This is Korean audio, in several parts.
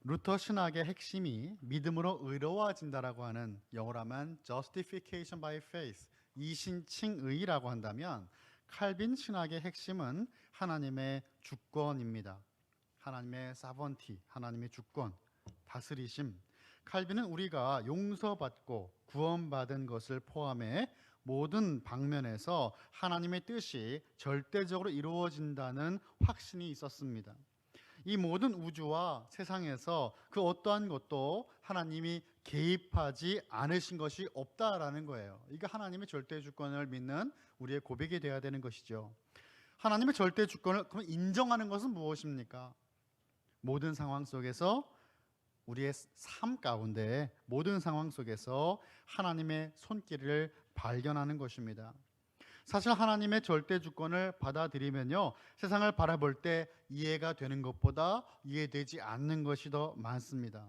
루터 신학의 핵심이 믿음으로 의로워진다라고 하는, 영어로 하면 justification by faith, 이신칭의라고 한다면, 칼빈 신학의 핵심은 하나님의 주권입니다. 하나님의 사번티, 하나님의 주권, 다스리심. 칼빈은 우리가 용서받고 구원받은 것을 포함해 모든 방면에서 하나님의 뜻이 절대적으로 이루어진다는 확신이 있었습니다. 이 모든 우주와 세상에서 그 어떠한 것도 하나님이 개입하지 않으신 것이 없다라는 거예요. 이게 하나님의 절대 주권을 믿는 우리의 고백이 되어야 되는 것이죠. 하나님의 절대 주권을 그럼 인정하는 것은 무엇입니까? 모든 상황 속에서, 우리의 삶 가운데 모든 상황 속에서 하나님의 손길을 발견하는 것입니다. 사실 하나님의 절대 주권을 받아들이면요, 세상을 바라볼 때 이해가 되는 것보다 이해되지 않는 것이 더 많습니다.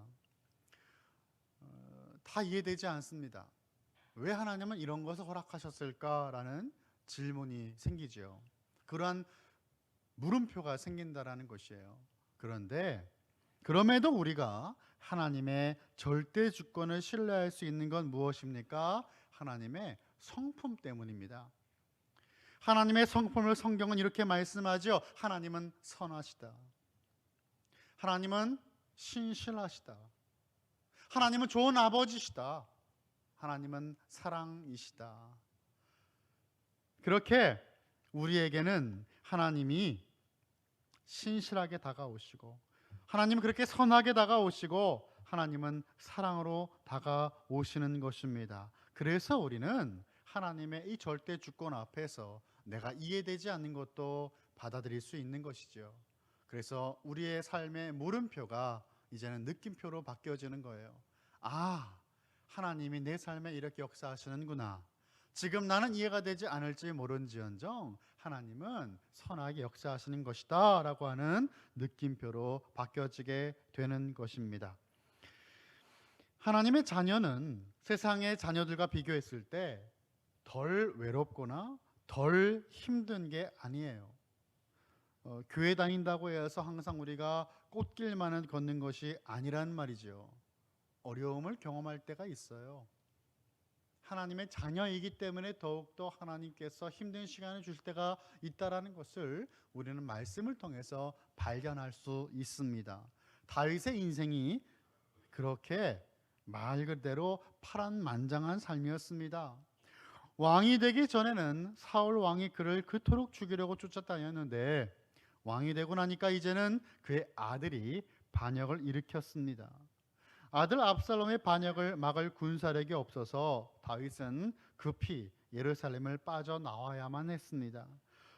다 이해되지 않습니다. 왜 하나님은 이런 것을 허락하셨을까라는 질문이 생기죠. 그러한 물음표가 생긴다라는 것이에요. 그런데 그럼에도 우리가 하나님의 절대 주권을 신뢰할 수 있는 건 무엇입니까? 하나님의 성품 때문입니다. 하나님의 성품을 성경은 이렇게 말씀하죠. 하나님은 선하시다. 하나님은 신실하시다. 하나님은 좋은 아버지시다. 하나님은 사랑이시다. 그렇게 우리에게는 하나님이 신실하게 다가오시고, 하나님은 그렇게 선하게 다가오시고, 하나님은 사랑으로 다가오시는 것입니다. 그래서 우리는 하나님의 이 절대 주권 앞에서 내가 이해되지 않는 것도 받아들일 수 있는 것이죠. 그래서 우리의 삶의 물음표가 이제는 느낌표로 바뀌어지는 거예요. 아, 하나님이 내 삶에 이렇게 역사하시는구나. 지금 나는 이해가 되지 않을지 모른지언정 하나님은 선하게 역사하시는 것이다 라고 하는 느낌표로 바뀌어지게 되는 것입니다. 하나님의 자녀는 세상의 자녀들과 비교했을 때 덜 외롭거나 덜 힘든 게 아니에요. 교회 다닌다고 해서 항상 우리가 꽃길만을 걷는 것이 아니란 말이죠. 어려움을 경험할 때가 있어요. 하나님의 자녀이기 때문에 더욱더 하나님께서 힘든 시간을 주실 때가 있다라는 것을 우리는 말씀을 통해서 발견할 수 있습니다. 다윗의 인생이 그렇게 말 그대로 파란만장한 삶이었습니다. 왕이 되기 전에는 사울 왕이 그를 그토록 죽이려고 쫓아다녔는데, 왕이 되고 나니까 이제는 그의 아들이 반역을 일으켰습니다. 아들 압살롬의 반역을 막을 군사력이 없어서 다윗은 급히 예루살렘을 빠져나와야만 했습니다.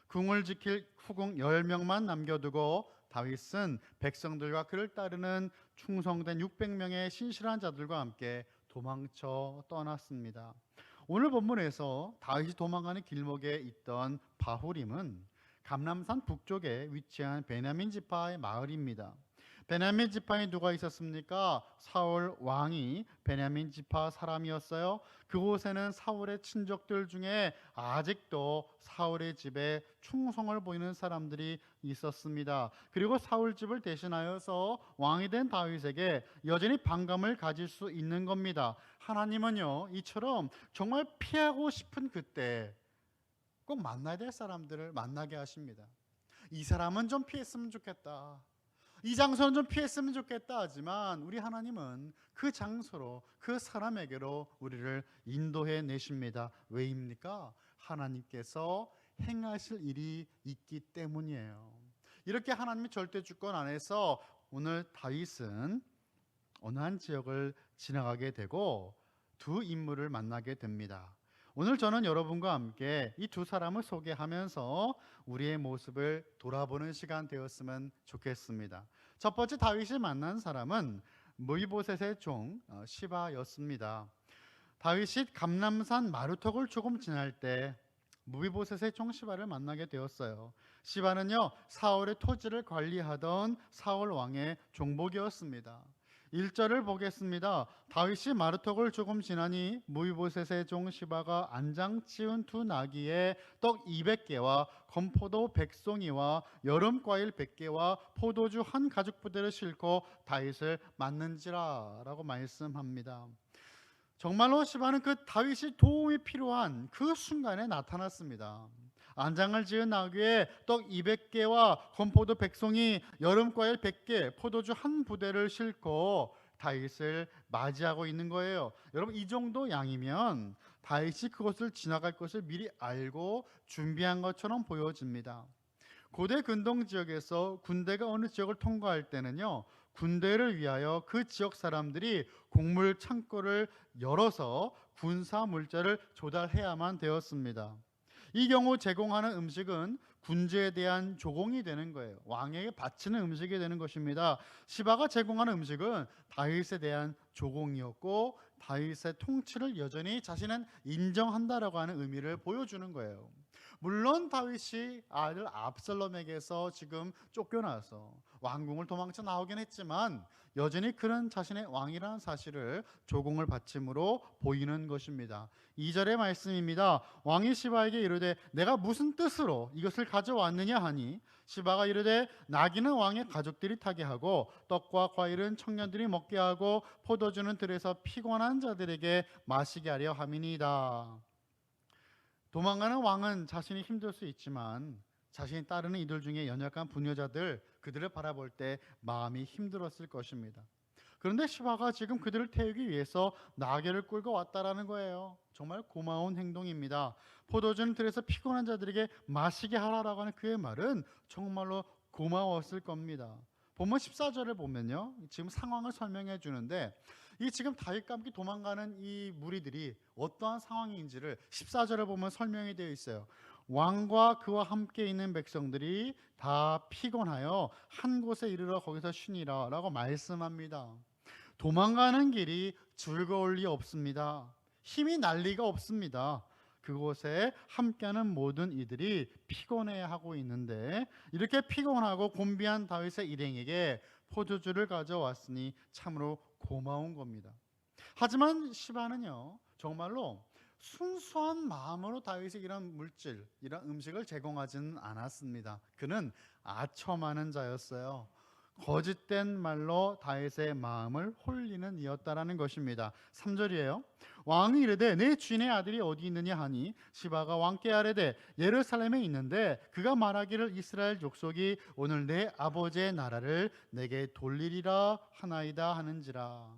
궁을 지킬 후궁 10명만 남겨두고 다윗은 백성들과 그를 따르는 충성된 600명의 신실한 자들과 함께 도망쳐 떠났습니다. 오늘 본문에서 다윗이 도망가는 길목에 있던 바후림은 감람산 북쪽에 위치한 베냐민 지파의 마을입니다. 베냐민 지파에 누가 있었습니까? 사울 왕이 베냐민 지파 사람이었어요. 그곳에는 사울의 친족들 중에 아직도 사울의 집에 충성을 보이는 사람들이 있었습니다. 그리고 사울 집을 대신하여서 왕이 된 다윗에게 여전히 반감을 가질 수 있는 겁니다. 하나님은요, 이처럼 정말 피하고 싶은 그때 꼭 만나야 될 사람들을 만나게 하십니다. 이 사람은 좀 피했으면 좋겠다, 이 장소는 좀 피했으면 좋겠다 하지만 우리 하나님은 그 장소로, 그 사람에게로 우리를 인도해 내십니다. 왜입니까? 하나님께서 행하실 일이 있기 때문이에요. 이렇게 하나님의 절대 주권 안에서 오늘 다윗은 어느 한 지역을 지나가게 되고 두 인물을 만나게 됩니다. 오늘 저는 여러분과 함께 이 두 사람을 소개하면서 우리의 모습을 돌아보는 시간 되었으면 좋겠습니다. 첫 번째 다윗이 만난 사람은 무이보셋의 종 시바였습니다. 다윗이 감람산 마루턱을 조금 지날 때 무이보셋의 종 시바를 만나게 되었어요. 시바는요, 사울의 토지를 관리하던 사울 왕의 종복이었습니다. 1절을 보겠습니다. 다윗이 마르톡을 조금 지나니 무이보셋의 종 시바가 안장 치운 두 나귀에 떡 200개와 건포도 100송이와 여름과일 100개와 포도주 한 가죽 부대를 싣고 다윗을 맞는지라 라고 말씀합니다. 정말로 시바는 그 다윗이 도움이 필요한 그 순간에 나타났습니다. 안장을 지은 나귀에 떡 200개와 건포도 100송이, 여름과일 100개, 포도주 한 부대를 싣고 다윗을 맞이하고 있는 거예요. 여러분, 이 정도 양이면 다윗이 그것을 지나갈 것을 미리 알고 준비한 것처럼 보여집니다. 고대 근동 지역에서 군대가 어느 지역을 통과할 때는요, 군대를 위하여 그 지역 사람들이 곡물 창고를 열어서 군사 물자를 조달해야만 되었습니다. 이 경우 제공하는 음식은 군주에 대한 조공이 되는 거예요. 왕에게 바치는 음식이 되는 것입니다. 시바가 제공하는 음식은 다윗에 대한 조공이었고 다윗의 통치를 여전히 자신은 인정한다라고 하는 의미를 보여주는 거예요. 물론 다윗이 아들 압살롬에게서 지금 쫓겨나서 왕궁을 도망쳐 나오긴 했지만 여전히 그는 자신의 왕이라는 사실을 조공을 바침으로 보이는 것입니다. 2절의 말씀입니다. 왕이 시바에게 이르되 내가 무슨 뜻으로 이것을 가져왔느냐 하니 시바가 이르되 나귀는 왕의 가족들이 타게 하고 떡과 과일은 청년들이 먹게 하고 포도주는 들에서 피곤한 자들에게 마시게 하려 함이니이다. 도망가는 왕은 자신이 힘들 수 있지만 자신이 따르는 이들 중에 연약한 부녀자들, 그들을 바라볼 때 마음이 힘들었을 것입니다. 그런데 시바가 지금 그들을 태우기 위해서 나귀를 끌고 왔다라는 거예요. 정말 고마운 행동입니다. 포도주는 들에서 피곤한 자들에게 마시게 하라라고 하는 그의 말은 정말로 고마웠을 겁니다. 본문 14절을 보면요, 지금 상황을 설명해 주는데 이 지금 다윗과 함께 도망가는 이 무리들이 어떠한 상황인지를 14절을 보면 설명이 되어 있어요. 왕과 그와 함께 있는 백성들이 다 피곤하여 한 곳에 이르러 거기서 쉬니라 라고 말씀합니다. 도망가는 길이 즐거울 리 없습니다. 힘이 날 리가 없습니다. 그곳에 함께하는 모든 이들이 피곤해하고 있는데 이렇게 피곤하고 곤비한 다윗의 일행에게 포도주를 가져왔으니 참으로 고마운 겁니다. 하지만 시바는요, 정말로 순수한 마음으로 다윗에게 이런 물질, 이런 음식을 제공하지는 않았습니다. 그는 아첨하는 자였어요. 거짓된 말로 다윗의 마음을 홀리는 이였다라는 것입니다. 3절이에요. 왕이 이르되 내 주인의 아들이 어디 있느냐 하니 시바가 왕께 아뢰되 예루살렘에 있는데 그가 말하기를 이스라엘 족속이 오늘 내 아버지의 나라를 내게 돌리리라 하나이다 하는지라.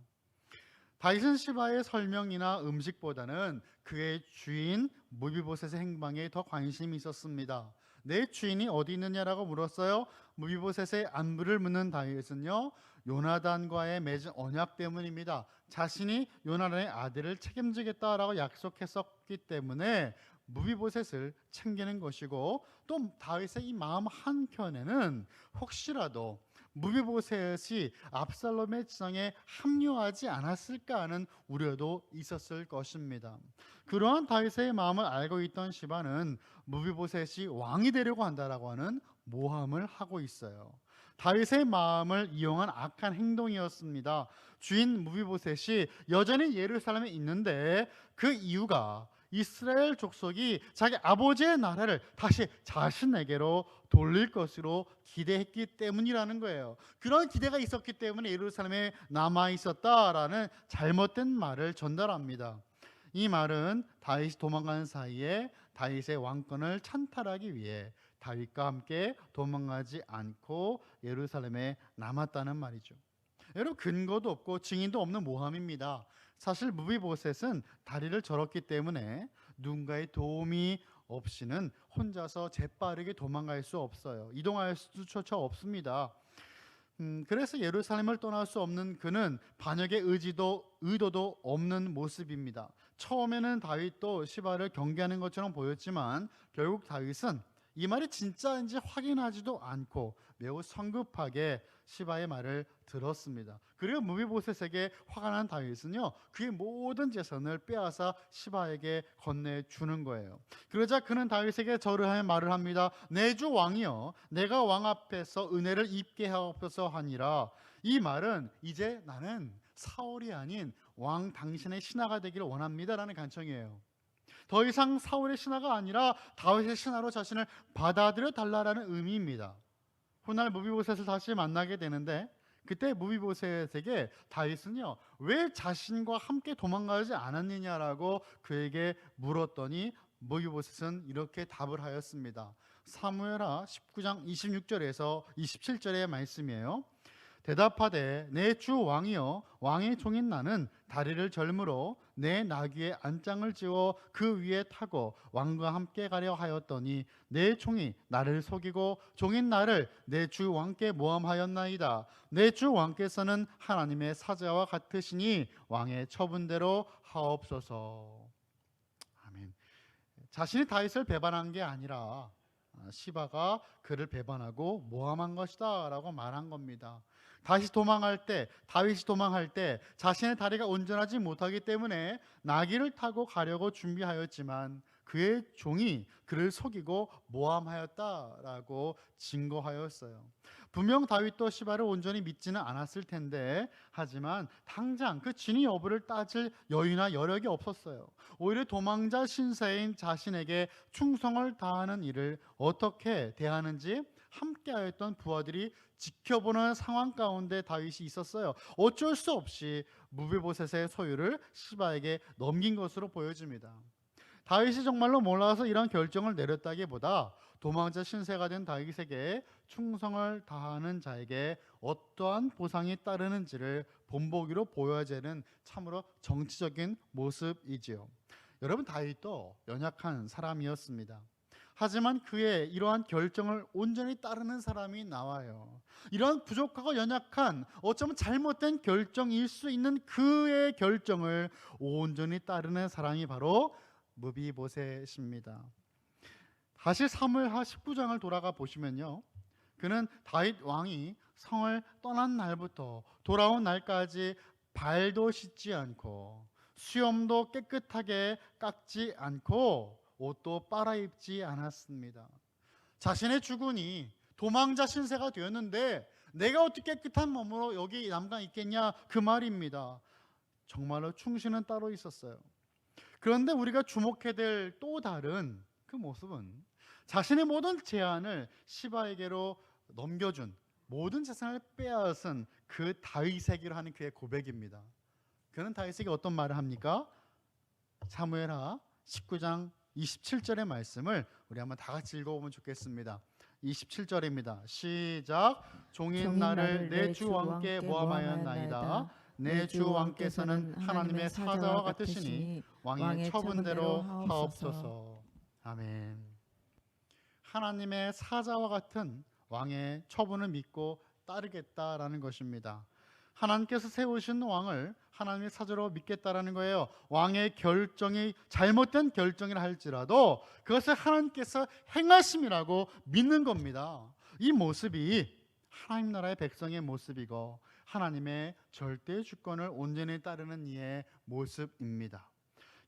다윗은 시바의 설명이나 음식보다는 그의 주인 무비보셋의 행방에 더 관심이 있었습니다. 내 주인이 어디 있느냐라고 물었어요. 무비보셋의 안부를 묻는 다윗은요, 요나단과의 맺은 언약 때문입니다. 자신이 요나단의 아들을 책임지겠다라고 약속했었기 때문에 무비보셋을 챙기는 것이고, 또 다윗의 이 마음 한켠에는 혹시라도 무비보셋이 압살롬의 지성에 합류하지 않았을까 하는 우려도 있었을 것입니다. 그러한 다윗의 마음을 알고 있던 시바는 무비보셋이 왕이 되려고 한다라고 하는 모함을 하고 있어요. 다윗의 마음을 이용한 악한 행동이었습니다. 주인 무비보셋이 여전히 예루살렘에 있는데 그 이유가 이스라엘 족속이 자기 아버지의 나라를 다시 자신에게로 돌릴 것으로 기대했기 때문이라는 거예요. 그런 기대가 있었기 때문에 예루살렘에 남아 있었다라는 잘못된 말을 전달합니다. 이 말은 다윗이 도망가는 사이에 다윗의 왕권을 찬탈하기 위해 다윗과 함께 도망가지 않고 예루살렘에 남았다는 말이죠. 여러분, 근거도 없고 증인도 없는 모함입니다. 사실 무비보셋은 다리를 절었기 때문에 누군가의 도움이 없이는 혼자서 재빠르게 도망갈 수 없어요. 이동할 수조차 없습니다. 그래서 예루살렘을 떠날 수 없는 그는 반역의 의도도 없는 모습입니다. 처음에는 다윗도 시바를 경계하는 것처럼 보였지만 결국 다윗은 이 말이 진짜인지 확인하지도 않고 매우 성급하게 시바의 말을 들었습니다. 그리고 무비보셋에게 화가 난 다윗은요, 그의 모든 재산을 빼앗아 시바에게 건네주는 거예요. 그러자 그는 다윗에게 절을 하며 말을 합니다. 내 주 왕이여, 내가 왕 앞에서 은혜를 입게 하옵소서 하니라. 이 말은 이제 나는 사울이 아닌 왕 당신의 신하가 되기를 원합니다라는 간청이에요. 더 이상 사울의 신하가 아니라 다윗의 신하로 자신을 받아들여 달라라는 의미입니다. 훗날 무비보셋을 다시 만나게 되는데, 그때 무비보셋에게 다윗은요, 왜 자신과 함께 도망가지 않았느냐라고 그에게 물었더니 무비보셋은 이렇게 답을 하였습니다. 사무엘하 19장 26절에서 27절의 말씀이에요. 대답하되 내 주 왕이여, 왕의 종인 나는 다리를 절므로 내 나귀의 안장을 지워 그 위에 타고 왕과 함께 가려 하였더니 내 종이 나를 속이고 종인 나를 내 주 왕께 모함하였나이다. 내 주 왕께서는 하나님의 사자와 같으시니 왕의 처분대로 하옵소서. 아멘. 자신이 다윗을 배반한 게 아니라 시바가 그를 배반하고 모함한 것이다 라고 말한 겁니다. 다윗이 도망할 때 자신의 다리가 온전하지 못하기 때문에 나귀를 타고 가려고 준비하였지만 그의 종이 그를 속이고 모함하였다라고 증거하였어요. 분명 다윗도 시바를 온전히 믿지는 않았을 텐데, 하지만 당장 그 진위 여부를 따질 여유나 여력이 없었어요. 오히려 도망자 신세인 자신에게 충성을 다하는 일을 어떻게 대하는지 함께하였던 부하들이 지켜보는 상황 가운데 다윗이 있었어요. 어쩔 수 없이 무비보셋의 소유를 시바에게 넘긴 것으로 보여집니다. 다윗이 정말로 몰라서 이런 결정을 내렸다기보다 도망자 신세가 된 다윗에게 충성을 다하는 자에게 어떠한 보상이 따르는지를 본보기로 보여지는 참으로 정치적인 모습이지요. 여러분, 다윗도 연약한 사람이었습니다. 하지만 그의 이러한 결정을 온전히 따르는 사람이 나와요. 이러한 부족하고 연약한, 어쩌면 잘못된 결정일 수 있는 그의 결정을 온전히 따르는 사람이 바로 무비보셋입니다. 다시 사무엘하 19장을 돌아가 보시면요, 그는 다윗 왕이 성을 떠난 날부터 돌아온 날까지 발도 씻지 않고 수염도 깨끗하게 깎지 않고 옷도 빨아입지 않았습니다. 자신의 주군이 도망자 신세가 되었는데 내가 어떻게 깨끗한 몸으로 여기 남가 있겠냐, 그 말입니다. 정말로 충신은 따로 있었어요. 그런데 우리가 주목해야 될 또 다른 그 모습은 자신의 모든 제한을 시바에게로 넘겨준, 모든 재산을 빼앗은 그 다윗에게로 하는 그의 고백입니다. 그는 다윗에게 어떤 말을 합니까? 사무엘하 19장 27절의 말씀을 우리 한번 다 같이 읽어보면 좋겠습니다. 27절입니다. 시작. 종인 나를 내 주 왕께 모함하였나이다. 내 주 왕께서는 하나님의 사자와 같으시니 왕의 처분대로 하옵소서. 아멘. 하나님의 사자와 같은 왕의 처분을 믿고 따르겠다라는 것입니다. 하나님께서 세우신 왕을 하나님의 사자로 믿겠다라는 거예요. 왕의 결정이 잘못된 결정이라 할지라도 그것을 하나님께서 행하심이라고 믿는 겁니다. 이 모습이 하나님 나라의 백성의 모습이고 하나님의 절대 주권을 온전히 따르는 이의 모습입니다.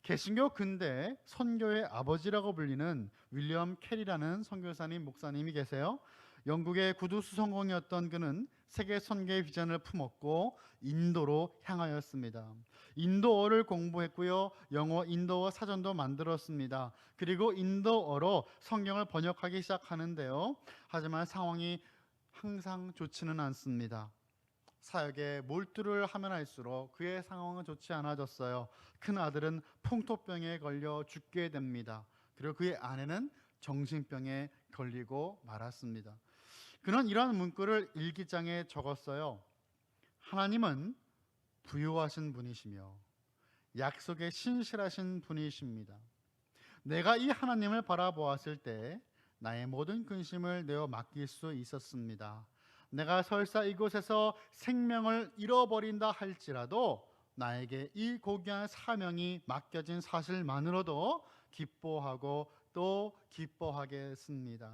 개신교 근대 선교의 아버지라고 불리는 윌리엄 캐리라는 선교사님, 목사님이 계세요. 영국의 구두 수성공이었던 그는 세계 선교의 비전을 품었고 인도로 향하였습니다. 인도어를 공부했고요, 영어 인도어 사전도 만들었습니다. 그리고 인도어로 성경을 번역하기 시작하는데요, 하지만 상황이 항상 좋지는 않습니다. 사역에 몰두를 하면 할수록 그의 상황은 좋지 않아졌어요. 큰 아들은 풍토병에 걸려 죽게 됩니다. 그리고 그의 아내는 정신병에 걸리고 말았습니다. 그는 이러한 문구를 일기장에 적었어요. 하나님은 부유하신 분이시며 약속에 신실하신 분이십니다. 내가 이 하나님을 바라보았을 때 나의 모든 근심을 내어 맡길 수 있었습니다. 내가 설사 이곳에서 생명을 잃어버린다 할지라도 나에게 이 고귀한 사명이 맡겨진 사실만으로도 기뻐하고 더욱더 기뻐하겠습니다.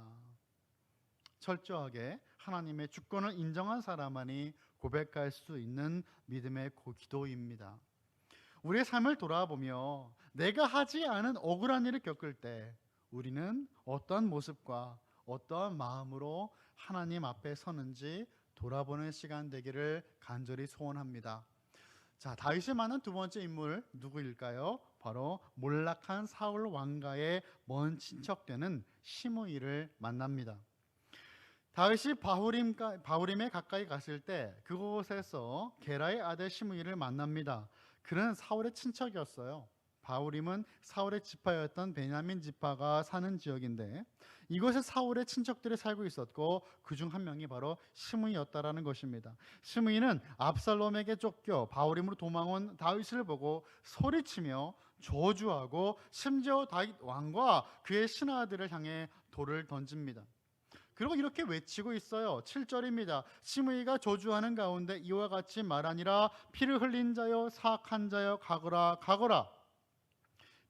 철저하게 하나님의 주권을 인정한 사람만이 고백할 수 있는 믿음의 기도입니다. 우리의 삶을 돌아보며 내가 하지 않은 억울한 일을 겪을 때 우리는 어떠한 모습과 어떠한 마음으로 하나님 앞에 서는지 돌아보는 시간 되기를 간절히 소원합니다. 자, 다윗이 만난 두 번째 인물 누구일까요? 바로 몰락한 사울 왕가의 먼 친척되는 시므이를 만납니다. 다윗이 바후림에 가까이 갔을 때 그곳에서 게라의 아들 시므이를 만납니다. 그는 사울의 친척이었어요. 바후림은 사울의 지파였던 베냐민 지파가 사는 지역인데 이곳에 사울의 친척들이 살고 있었고 그중 한 명이 바로 시므이였다라는 것입니다. 시므이는 압살롬에게 쫓겨 바후림으로 도망온 다윗을 보고 소리치며 저주하고 심지어 다윗 왕과 그의 신하들을 향해 돌을 던집니다. 그리고 이렇게 외치고 있어요. 7절입니다. 시므이가 저주하는 가운데 이와 같이 말하니라. 피를 흘린 자여 사악한 자여 가거라 가거라.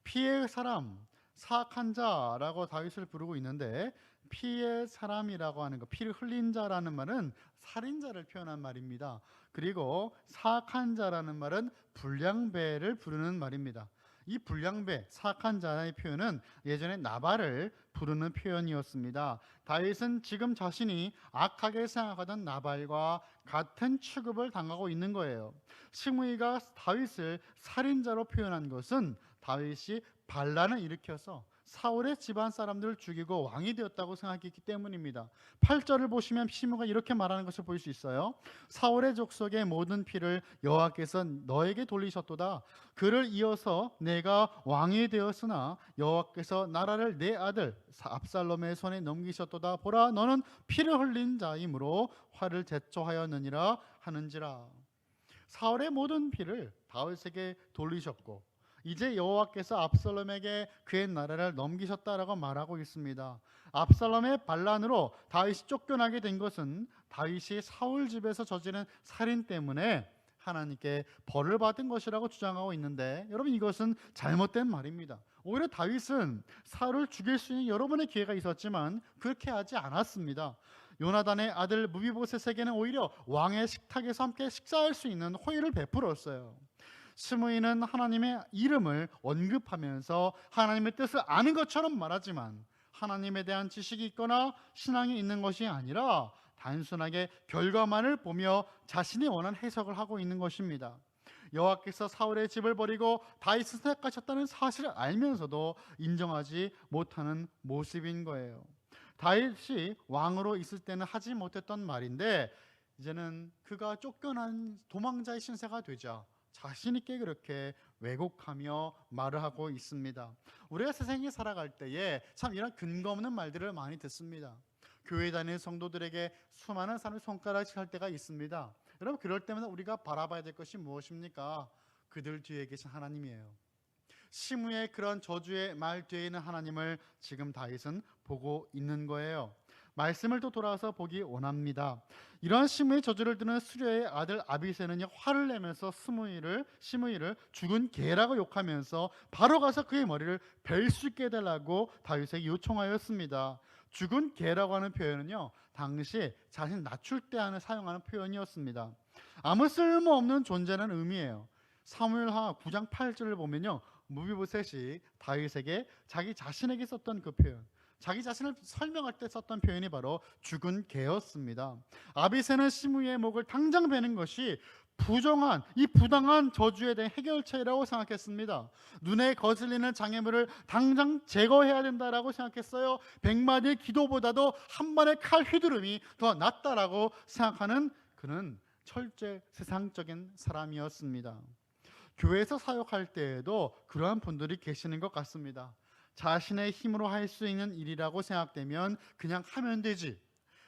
피의 사람, 사악한 자라고 다윗을 부르고 있는데 피의 사람이라고 하는 것, 피를 흘린 자라는 말은 살인자를 표현한 말입니다. 그리고 사악한 자라는 말은 불량배를 부르는 말입니다. 이 불량배, 사악한 자의 표현은 예전에 나발을 부르는 표현이었습니다. 다윗은 지금 자신이 악하게 생각하던 나발과 같은 취급을 당하고 있는 거예요. 시므이가 다윗을 살인자로 표현한 것은 다윗이 반란을 일으켜서 사울의 집안 사람들을 죽이고 왕이 되었다고 생각했기 때문입니다. 8절을 보시면 시므이가 이렇게 말하는 것을 볼 수 있어요. 사울의 족속의 모든 피를 여호와께서 너에게 돌리셨도다. 그를 이어서 내가 왕이 되었으나 여호와께서 나라를 내 아들 압살롬의 손에 넘기셨도다. 보라, 너는 피를 흘린 자이므로 화를 제초하였느니라 하는지라. 사울의 모든 피를 다윗에게 돌리셨고 이제 여호와께서 압살롬에게 그의 나라를 넘기셨다라고 말하고 있습니다. 압살롬의 반란으로 다윗이 쫓겨나게 된 것은 다윗이 사울 집에서 저지른 살인 때문에 하나님께 벌을 받은 것이라고 주장하고 있는데 여러분 이것은 잘못된 말입니다. 오히려 다윗은 사울을 죽일 수 있는 여러 번의 기회가 있었지만 그렇게 하지 않았습니다. 요나단의 아들 무비보셋에게는 오히려 왕의 식탁에서 함께 식사할 수 있는 호의를 베풀었어요. 시므이는 하나님의 이름을 언급하면서 하나님의 뜻을 아는 것처럼 말하지만 하나님에 대한 지식이 있거나 신앙이 있는 것이 아니라 단순하게 결과만을 보며 자신이 원하는 해석을 하고 있는 것입니다. 여호와께서 사울의 집을 버리고 다윗을 선택하셨다는 사실을 알면서도 인정하지 못하는 모습인 거예요. 다윗이 왕으로 있을 때는 하지 못했던 말인데 이제는 그가 쫓겨난 도망자의 신세가 되자 자신 있게 그렇게 왜곡하며 말을 하고 있습니다. 우리가 세상에 살아갈 때에 참 이런 근거 없는 말들을 많이 듣습니다. 교회 다니는 성도들에게 수많은 사람이 손가락질 할 때가 있습니다. 여러분 그럴 때마다 우리가 바라봐야 될 것이 무엇입니까? 그들 뒤에 계신 하나님이에요. 시므의 그런 저주의 말 뒤에 있는 하나님을 지금 다윗은 보고 있는 거예요. 말씀을 또 돌아와서 보기 원합니다. 이러한 시므의 저주를 듣는 수려의 아들 아비새는요 화를 내면서 시므이를 죽은 개라고 욕하면서 바로 가서 그의 머리를 벨 수 있게 해달라고 다윗에게 요청하였습니다. 죽은 개라고 하는 표현은요 당시 자신 낮출 때 사용하는 표현이었습니다. 아무 쓸모없는 존재라는 의미예요. 사무엘하 9장 8절을 보면요 무비보셋이 다윗에게 자기 자신에게 썼던 그 표현, 자기 자신을 설명할 때 썼던 표현이 바로 죽은 개였습니다. 아비새는 시므이의 목을 당장 베는 것이 부정한 이 부당한 저주에 대한 해결책이라고 생각했습니다. 눈에 거슬리는 장애물을 당장 제거해야 된다라고 생각했어요. 100마디의 기도보다도 한 번의 칼 휘두름이 더 낫다라고 생각하는 그는 철저히 세상적인 사람이었습니다. 교회에서 사역할 때에도 그러한 분들이 계시는 것 같습니다. 자신의 힘으로 할 수 있는 일이라고 생각되면 그냥 하면 되지.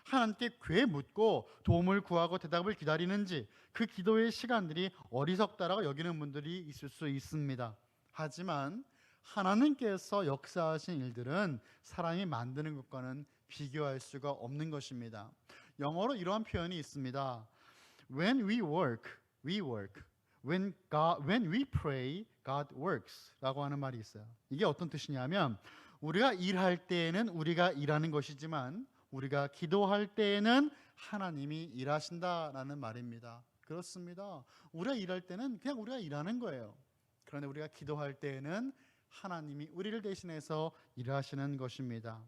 하나님께 꽤 묻고 도움을 구하고 대답을 기다리는지 그 기도의 시간들이 어리석다라고 여기는 분들이 있을 수 있습니다. 하지만 하나님께서 역사하신 일들은 사람이 만드는 것과는 비교할 수가 없는 것입니다. 영어로 이러한 표현이 있습니다. When we work, we work. When we pray, God works 라고 하는 말이 있어요. 이게 어떤 뜻이냐면 우리가 일할 때에는 우리가 일하는 것이지만 우리가 기도할 때에는 하나님이 일하신다라는 말입니다. 그렇습니다. 우리가 일할 때는 그냥 우리가 일하는 거예요. 그런데 우리가 기도할 때에는 하나님이 우리를 대신해서 일하시는 것입니다.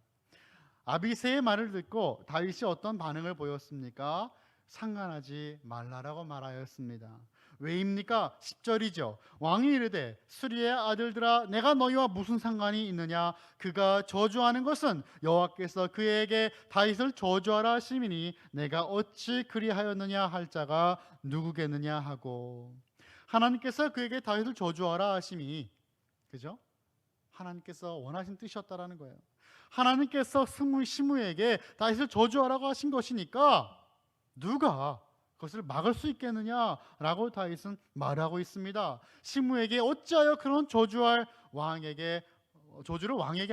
아비새의 말을 듣고 다윗이 어떤 반응을 보였습니까? 상관하지 말라라고 말하였습니다. 왜입니까? 10절이죠. 왕이 이르되 수리의 아들들아 내가 너희와 무슨 상관이 있느냐? 그가 저주하는 것은 여호와께서 그에게 다윗을 저주하라 하심이니 내가 어찌 그리하였느냐 할 자가 누구겠느냐 하고, 하나님께서 그에게 다윗을 저주하라 하심이, 그죠? 하나님께서 원하신 뜻이었다라는 거예요. 하나님께서 시므에게 다윗을 저주하라고 하신 것이니까 누가 그것을 막을 수 있겠느냐라고 다윗은 말하고 있습니다. 시므에게 어찌하여 그런 저주를 왕에게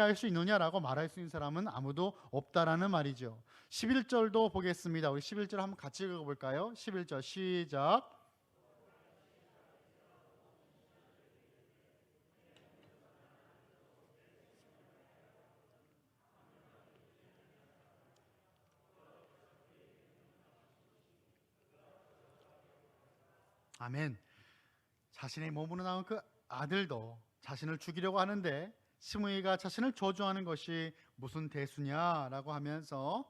할 수 있느냐라고 말할 수 있는 사람은 아무도 없다라는 말이죠. 11절도 보겠습니다. 우리 11절 한번 같이 읽어볼까요? 11절 시작. 아멘. 자신의 몸으로 나온 그 아들도 자신을 죽이려고 하는데 시므이가 자신을 저주하는 것이 무슨 대수냐라고 하면서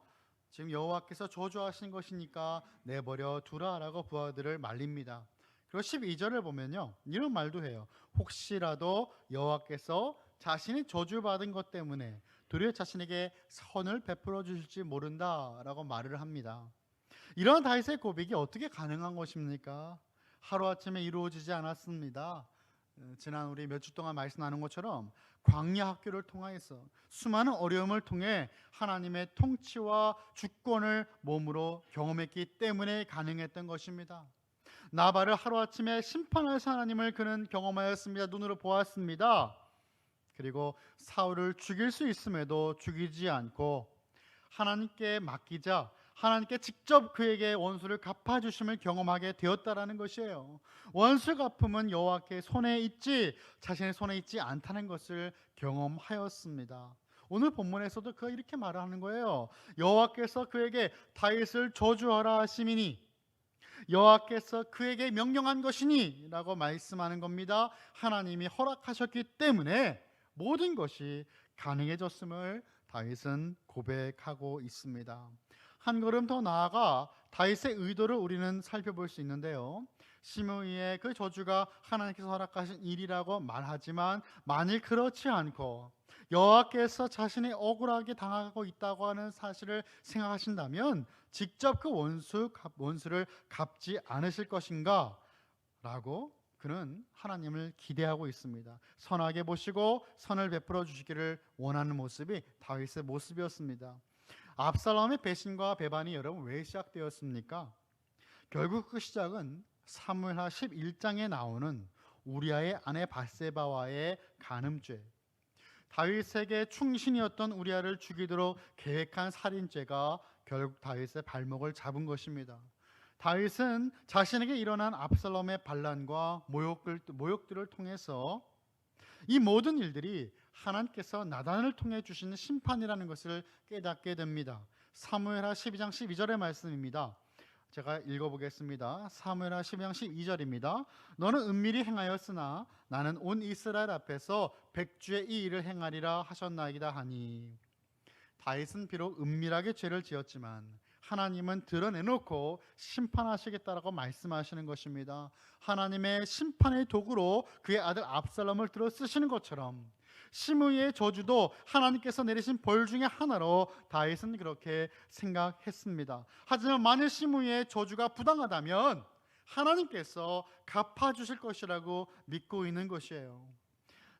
지금 여호와께서 저주하신 것이니까 내버려 두라라고 부하들을 말립니다. 그리고 12절을 보면요, 이런 말도 해요. 혹시라도 여호와께서 자신이 저주받은 것 때문에 도리어 자신에게 선을 베풀어 주실지 모른다라고 말을 합니다. 이러한 다윗의 고백이 어떻게 가능한 것입니까? 하루아침에 이루어지지 않았습니다. 지난 우리 몇 주 동안 말씀 나눈 것처럼 광야 학교를 통하여서 수많은 어려움을 통해 하나님의 통치와 주권을 몸으로 경험했기 때문에 가능했던 것입니다. 나발을 하루아침에 심판하신 하나님을 그는 경험하였습니다. 눈으로 보았습니다. 그리고 사울을 죽일 수 있음에도 죽이지 않고 하나님께 맡기자 하나님께 직접 그에게 원수를 갚아주심을 경험하게 되었다라는 것이에요. 원수 갚음은 여호와께 손에 있지 자신의 손에 있지 않다는 것을 경험하였습니다. 오늘 본문에서도 그가 이렇게 말하는 거예요. 여호와께서 그에게 다윗을 저주하라 하심이니, 여호와께서 그에게 명령한 것이니 라고 말씀하는 겁니다. 하나님이 허락하셨기 때문에 모든 것이 가능해졌음을 다윗은 고백하고 있습니다. 한 걸음 더 나아가 다윗의 의도를 우리는 살펴볼 수 있는데요, 시므이의 그 저주가 하나님께서 허락하신 일이라고 말하지만 만일 그렇지 않고 여호와께서 자신이 억울하게 당하고 있다고 하는 사실을 생각하신다면 직접 그 원수를 갚지 않으실 것인가 라고 그는 하나님을 기대하고 있습니다. 선하게 보시고 선을 베풀어 주시기를 원하는 모습이 다윗의 모습이었습니다. 압살롬의 배신과 배반이 여러분 왜 시작되었습니까? 결국 그 시작은 사무엘하 11장에 나오는 우리아의 아내 밧세바와의 간음죄, 다윗에게 충신이었던 우리아를 죽이도록 계획한 살인죄가 결국 다윗의 발목을 잡은 것입니다. 다윗은 자신에게 일어난 압살롬의 반란과 모욕들을 통해서 이 모든 일들이 하나님께서 나단을 통해 주시는 심판이라는 것을 깨닫게 됩니다. 사무엘하 12장 12절의 말씀입니다. 제가 읽어보겠습니다. 사무엘하 12장 12절입니다. 너는 은밀히 행하였으나 나는 온 이스라엘 앞에서 백주의 이 일을 행하리라 하셨나이다 하니, 다윗은 비록 은밀하게 죄를 지었지만 하나님은 드러내놓고 심판하시겠다라고 말씀하시는 것입니다. 하나님의 심판의 도구로 그의 아들 압살롬을 들어 쓰시는 것처럼 시므이의 저주도 하나님께서 내리신 벌 중에 하나로 다윗은 그렇게 생각했습니다. 하지만 만일 시므이의 저주가 부당하다면 하나님께서 갚아주실 것이라고 믿고 있는 것이에요.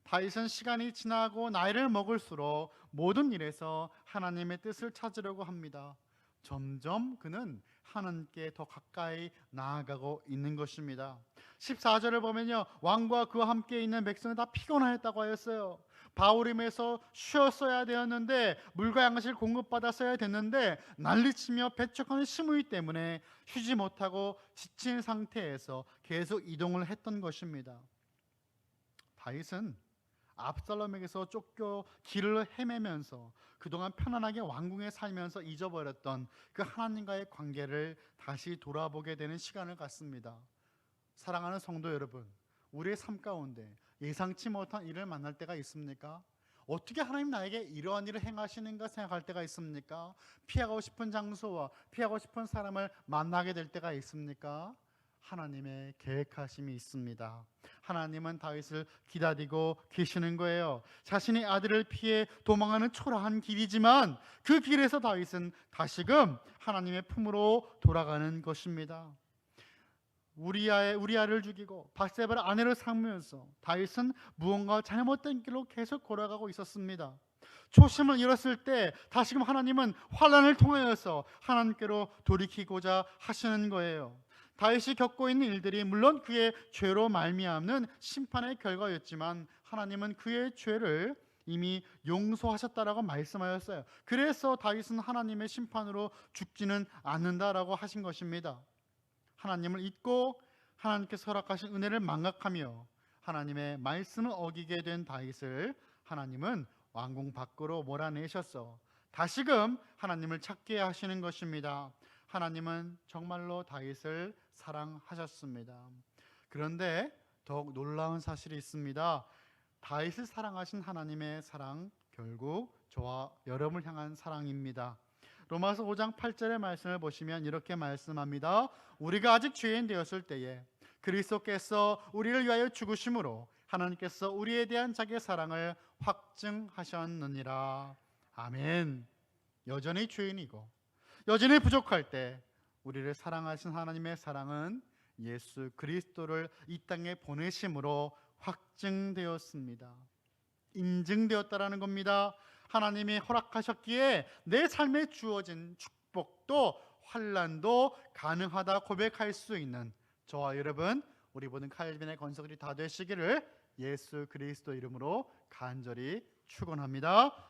다윗은 시간이 지나고 나이를 먹을수록 모든 일에서 하나님의 뜻을 찾으려고 합니다. 점점 그는 하나님께 더 가까이 나아가고 있는 것입니다. 14절을 보면요, 왕과 그와 함께 있는 백성은 다 피곤하였다고 하였어요. 바후림에서 쉬었어야 되었는데, 물과 양식을 공급받았어야 됐는데 난리치며 배척하는 시므이 때문에 쉬지 못하고 지친 상태에서 계속 이동을 했던 것입니다. 다윗은 압살롬에게서 쫓겨 길을 헤매면서 그동안 편안하게 왕궁에 살면서 잊어버렸던 그 하나님과의 관계를 다시 돌아보게 되는 시간을 갖습니다. 사랑하는 성도 여러분, 우리의 삶 가운데 예상치 못한 일을 만날 때가 있습니까? 어떻게 하나님 나에게 이러한 일을 행하시는가 생각할 때가 있습니까? 피하고 싶은 장소와 피하고 싶은 사람을 만나게 될 때가 있습니까? 하나님의 계획하심이 있습니다. 하나님은 다윗을 기다리고 계시는 거예요. 자신의 아들을 피해 도망하는 초라한 길이지만 그 길에서 다윗은 다시금 하나님의 품으로 돌아가는 것입니다. 우리아를 죽이고 밧세바를 아내로 삼으면서 다윗은 무언가 잘못된 길로 계속 걸어가고 있었습니다. 초심을 잃었을 때 다시금 하나님은 환난을 통하여서 하나님께로 돌이키고자 하시는 거예요. 다윗이 겪고 있는 일들이 물론 그의 죄로 말미암는 심판의 결과였지만 하나님은 그의 죄를 이미 용서하셨다라고 말씀하셨어요. 그래서 다윗은 하나님의 심판으로 죽지는 않는다라고 하신 것입니다. 하나님을 잊고 하나님께서 허락하신 은혜를 망각하며 하나님의 말씀을 어기게 된 다윗을 하나님은 왕궁 밖으로 몰아내셔서 다시금 하나님을 찾게 하시는 것입니다. 하나님은 정말로 다윗을 사랑하셨습니다. 그런데 더욱 놀라운 사실이 있습니다. 다윗을 사랑하신 하나님의 사랑, 결국 저와 여러분을 향한 사랑입니다. 로마서 5장 8절의 말씀을 보시면 이렇게 말씀합니다. 우리가 아직 죄인 되었을 때에 그리스도께서 우리를 위하여 죽으심으로 하나님께서 우리에 대한 자기의 사랑을 확증하셨느니라. 아멘. 여전히 죄인이고 여전히 부족할 때 우리를 사랑하신 하나님의 사랑은 예수 그리스도를 이 땅에 보내심으로 확증되었습니다. 인증되었다라는 겁니다. 하나님이 허락하셨기에 내 삶에 주어진 축복도 환난도 가능하다 고백할 수 있는 저와 여러분, 우리 모든 칼빈의 건석들이 다 되시기를 예수 그리스도 이름으로 간절히 축원합니다.